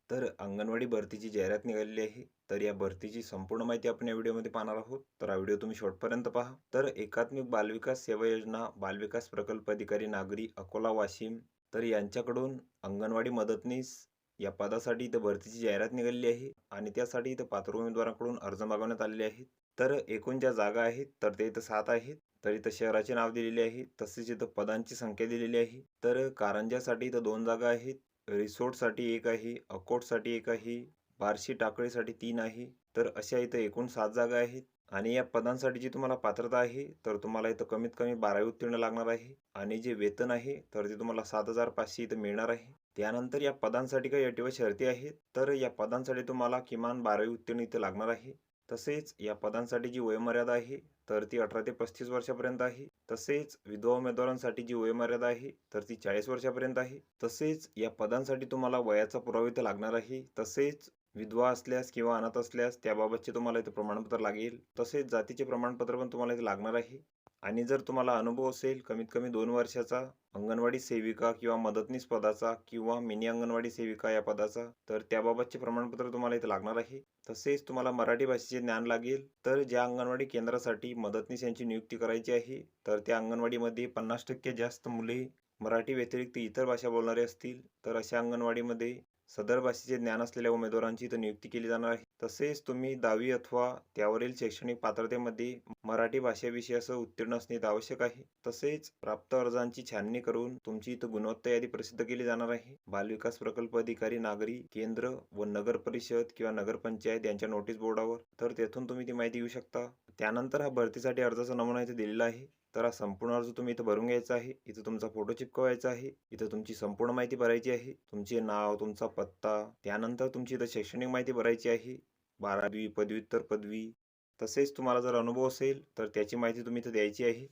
तर अंगणवाडी भरतीची जाहिरात निघालेली आहे. तर या भरतीची संपूर्ण माहिती आपण या व्हिडिओमध्ये पाहणार आहोत. तर हा व्हिडिओ तुम्ही शेवटपर्यंत पहा. तर एकात्मिक बालविकास सेवा योजना, बालविकास प्रकल्प अधिकारी नागरी अकोला वाशिम, तर यांच्याकडून अंगणवाडी मदतनीस या पदासाठी इथं भरतीची जाहिरात निघालेली आहे आणि त्यासाठी इथं पात्र उमेदवारांकडून अर्ज मागवण्यात आलेले आहेत. तर एकूण ज्या जागा आहेत तर ते इथं 7 आहेत. तर इथं शहराचे नाव दिलेले आहे. तसेच इथं पदांची संख्या दिलेली आहे. तर कारंजासाठी इथं 2 जागा आहेत. रिसोडसाठी 1 आहे, अकोटसाठी 1 आहे, बार्शी टाकळीसाठी 3 आहे. तर अशा इथं एकूण 7 जागा आहेत आणि या पदांसाठी जी तुम्हाला पात्रता आहे, तर तुम्हाला इथं कमीत कमी 12वी उत्तीर्ण लागणार आहे आणि जे वेतन आहे, तर ते तुम्हाला 7,500 इथं मिळणार आहे. त्यानंतर या पदांसाठी काही अटी व शर्ती आहेत. तर या पदांसाठी तुम्हाला किमान 12वी उत्तीर्ण इथे लागणार आहे. तसेच या पदांसाठी जी वयोमर्यादा आहे, तर ती 18 ते 35 वर्षापर्यंत आहे. तसेच विधवा उमेदवारांसाठी जी वयोमर्यादा आहे, तर ती 40 वर्षापर्यंत आहे. तसेच या पदांसाठी तुम्हाला वयाचा पुरावा इथं लागणार आहे. तसेच विधवा असल्यास किंवा अनाथ असल्यास त्याबाबतचे तुम्हाला इथं प्रमाणपत्र लागेल. तसेच जातीचे प्रमाणपत्र पण तुम्हाला इथे लागणार आहे. आणि जर तुम्हाला अनुभव असेल कमीत कमी 2 वर्षाचा अंगणवाडी सेविका किंवा मदतनीस पदाचा किंवा मिनी अंगणवाडी सेविका या पदाचा, तर त्याबाबतचे प्रमाणपत्र तुम्हाला इथे लागणार आहे. तसेच तुम्हाला मराठी भाषेचे ज्ञान लागेल. तर ज्या अंगणवाडी केंद्रासाठी मदतनीस यांची नियुक्ती करायची आहे, तर त्या अंगणवाडीमध्ये 50% जास्त मुले मराठी व्यतिरिक्त इतर भाषा बोलणारे असतील, तर अशा अंगणवाडीमध्ये सदर भाषेचे ज्ञान असलेल्या उमेदवारांची इथं नियुक्ती केली जाणार आहे. तसेच तुम्ही 10वी अथवा त्यावरील शैक्षणिक पात्रतेमध्ये मराठी भाषा विषयासह उत्तीर्ण असणे इथं आवश्यक आहे. तसेच प्राप्त अर्जांची छाननी करून तुमची इथं गुणवत्ता यादी प्रसिद्ध केली जाणार आहे. बालविकास प्रकल्प अधिकारी नागरी केंद्र व नगर परिषद किंवा नगरपंचायत यांच्या नोटीस बोर्डावर, तर तेथून तुम्ही ती माहिती घेऊ शकता. त्यानंतर हा भरतीसाठी अर्जाचा नमुना इथे दिलेला आहे. तर हा संपूर्ण अर्ज तुम्ही इथं भरून घ्यायचा आहे. इथं तुमचा फोटो चिपकवायचा आहे. इथं तुमची संपूर्ण माहिती भरायची आहे. तुमचे नाव, तुमचा पत्ता, त्यानंतर तुमची इथं शैक्षणिक माहिती भरायची आहे. 12वी, पदव्युत्तर पदवी. तसेच तुम्हाला जर अनुभव असेल तर त्याची माहिती तुम्ही इथं द्यायची आहे.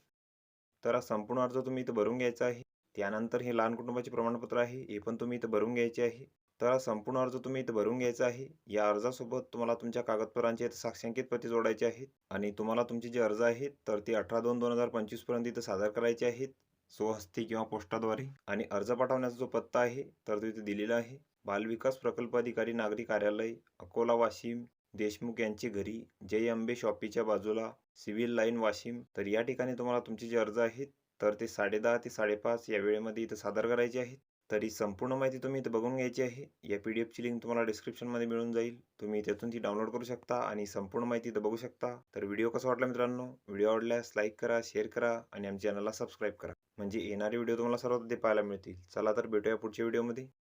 तर हा संपूर्ण अर्ज तुम्ही इथं भरून घ्यायचा आहे. त्यानंतर हे लहान कुटुंबाचे प्रमाणपत्र आहे, हे पण तुम्ही इथं भरून घ्यायचे आहे. तर हा संपूर्ण अर्ज तुम्ही इथं भरून घ्यायचा आहे. या अर्जासोबत तुम्हाला तुमच्या कागदपत्रांचे इथं साक्षांकित प्रती जोडायचे आहेत आणि तुम्हाला तुमचे जे अर्ज आहेत, तर ते 18/2/2025 पर्यंत इथं सादर करायचे आहेत. स्वहस्ती किंवा पोस्टाद्वारे आणि अर्ज पाठवण्याचा जो पत्ता आहे, तर तो इथे दिलेला आहे. बालविकास प्रकल्प अधिकारी नागरी कार्यालय, अकोला वाशिम, देशमुख यांची घरी, जय अंबे शॉपीच्या बाजूला, सिव्हिल लाईन वाशिम. तर या ठिकाणी तुम्हाला तुमचे जे अर्ज आहेत, तर ते 10:30 ते 5:30 या वेळेमध्ये इथं सादर करायचे आहेत. तर ही संपूर्ण माहिती तुम्ही इथं बघून घ्यायची आहे. या पी-डी-एफची लिंक तुम्हाला डिस्क्रिप्शनमध्ये मिळून जाईल. तुम्ही त्यातून ती डाउनलोड करू शकता आणि संपूर्ण माहिती इथं बघू शकता. तर व्हिडिओ कसा वाटला मित्रांनो? व्हिडिओ आवडल्यास लाईक करा, शेअर करा आणि आमच्या चॅनलला सबस्क्राईब करा. म्हणजे येणारे व्हिडिओ तुम्हाला सर्वात आधी पाहायला मिळतील. चला तर भेटूया पुढच्या व्हिडिओमध्ये.